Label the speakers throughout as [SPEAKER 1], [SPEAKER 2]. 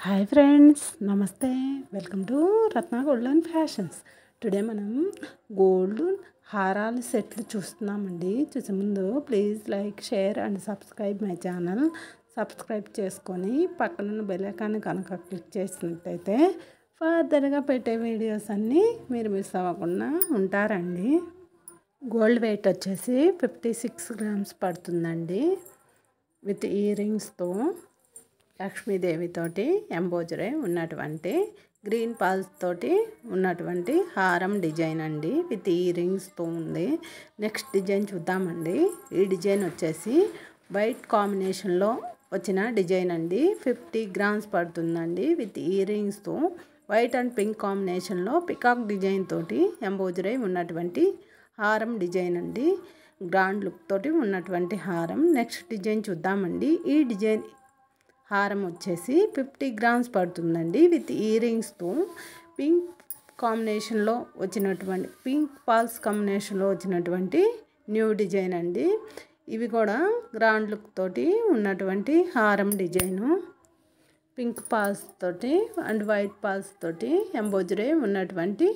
[SPEAKER 1] Hi friends, నమస్తే. Welcome to Ratna gold and fashions. Today మనం gold హారాల సెట్లు చూస్తున్నామండి. చూసే ముందు please like, share and subscribe my channel. Subscribe చేసుకొని పక్కనున్న బెల్ ఐకాన్ కనుక క్లిక్ చేసినట్టయితే ఫర్దర్గా పెట్టే వీడియోస్ అన్నీ మీరు మిస్ అవ్వకుండా ఉంటారండి. గోల్డ్ వెయిట్ వచ్చేసి 56 గ్రామ్స్ పడుతుందండి. విత్ ఇయర్ రింగ్స్తో లక్ష్మీదేవితోటి ఎంబోజరీ ఉన్నటువంటి గ్రీన్ పాల్స్ తోటి ఉన్నటువంటి హారం డిజైన్ అండి. విత్ ఇయర్ రింగ్స్తో ఉంది. నెక్స్ట్ డిజైన్ చూద్దామండి. ఈ డిజైన్ వచ్చేసి వైట్ కాంబినేషన్లో వచ్చిన డిజైన్ అండి. 50 గ్రామ్స్ పడుతుందండి. విత్ ఇయర్ రింగ్స్తో వైట్ అండ్ పింక్ కాంబినేషన్లో పికాక్ డిజైన్ తోటి ఎంబోజరీ ఉన్నటువంటి హారం డిజైన్ అండి. గ్రాండ్ లుక్ తోటి ఉన్నటువంటి హారం. నెక్స్ట్ డిజైన్ చూద్దామండి. ఈ డిజైన్ హారం వచ్చేసి 50 గ్రామ్స్ పడుతుందండి. విత్ ఇయర్ రింగ్స్తో పింక్ కాంబినేషన్లో వచ్చినటువంటి పింక్ పాల్స్ కాంబినేషన్లో వచ్చినటువంటి న్యూ డిజైన్ అండి. ఇవి కూడా గ్రాండ్ లుక్ తోటి ఉన్నటువంటి హారం డిజైను. పింక్ పాల్స్ తోటి అండ్ వైట్ పాల్స్ తోటి ఎంబోజరీ ఉన్నటువంటి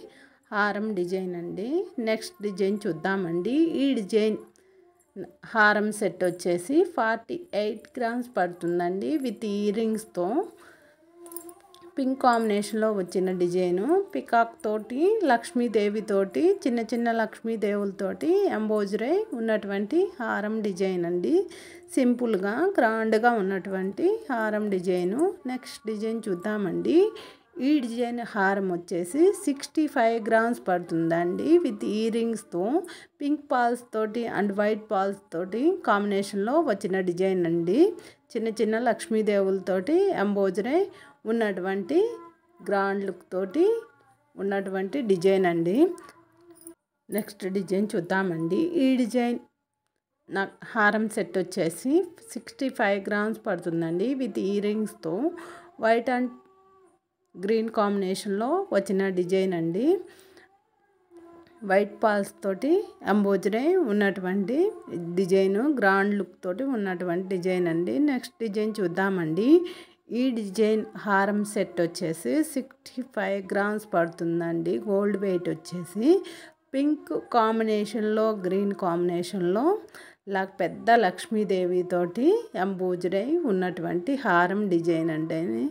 [SPEAKER 1] హారం డిజైన్ అండి. నెక్స్ట్ డిజైన్ చూద్దామండి. ఈ డిజైన్ హారం సెట్ వచ్చేసి 48 గ్రామ్స్ పడుతుందండి. విత్ ఇయర్ రింగ్స్తో పింక్ కాంబినేషన్లో వచ్చిన డిజైను. పికాక్ తోటి లక్ష్మీదేవి తోటి చిన్న చిన్న లక్ష్మీదేవులతోటి ఎంబోజరీ ఉన్నటువంటి హారం డిజైన్ అండి. సింపుల్గా గ్రాండ్గా ఉన్నటువంటి హారం డిజైను. నెక్స్ట్ డిజైన్ చూద్దామండి. ఈ డిజైన్ హారం వచ్చేసి 65 గ్రామ్స్ పడుతుందండి. విత్ ఇయర్ రింగ్స్తో పింక్ పాల్స్ తోటి అండ్ వైట్ పాల్స్ తోటి కాంబినేషన్లో వచ్చిన డిజైన్ అండి. చిన్న చిన్న లక్ష్మీదేవులతోటి ఎంబోజరీ ఉన్నటువంటి గ్రాండ్ లుక్ తోటి ఉన్నటువంటి డిజైన్ అండి. నెక్స్ట్ డిజైన్ చూద్దామండి. ఈ డిజైన్ హారం సెట్ వచ్చేసి 65 గ్రామ్స్ పడుతుందండి. విత్ ఇయర్ రింగ్స్తో వైట్ అండ్ గ్రీన్ కాంబినేషన్లో వచ్చిన డిజైన్ అండి. వైట్ పాల్స్ తోటి ఎంబోజరీ ఉన్నటువంటి డిజైను. గ్రాండ్ లుక్ తోటి ఉన్నటువంటి డిజైన్ అండి. నెక్స్ట్ డిజైన్ చూద్దామండి. ఈ డిజైన్ హారం సెట్ వచ్చేసి 65 గ్రామ్స్ పడుతుందండి. గోల్డ్ వెయిట్ వచ్చేసి పింక్ కాంబినేషన్లో గ్రీన్ కాంబినేషన్లో పెద్ద లక్ష్మీదేవి తోటి ఎంబోజరీ ఉన్నటువంటి హారం డిజైన్ అండి.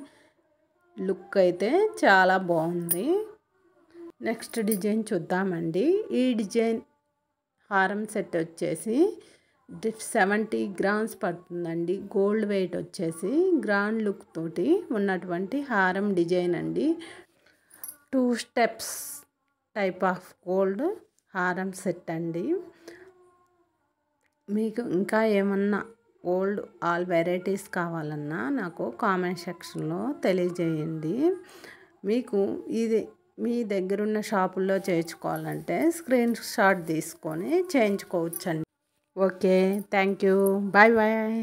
[SPEAKER 1] లుక్ అయితే చాలా బాగుంది. నెక్స్ట్ డిజైన్ చూద్దామండి. ఈ డిజైన్ హారం సెట్ వచ్చేసి 70 గ్రామ్స్ పడుతుందండి. గోల్డ్ వెయిట్ వచ్చేసి గ్రాండ్ లుక్ తోటి ఉన్నటువంటి హారం డిజైన్ అండి. 2 స్టెప్స్ టైప్ ఆఫ్ గోల్డ్ హారం సెట్ అండి. మీకు ఇంకా ఏమన్నా గోల్డ్ ఆల్ వెరైటీస్ కావాలన్నా నాకు కామెంట్ సెక్షన్లో తెలియజేయండి. మీకు ఇది మీ దగ్గరున్న షాపుల్లో చేయించుకోవాలంటే స్క్రీన్ షాట్ తీసుకొని చేయించుకోవచ్చండి. Okay, thank you. Bye bye.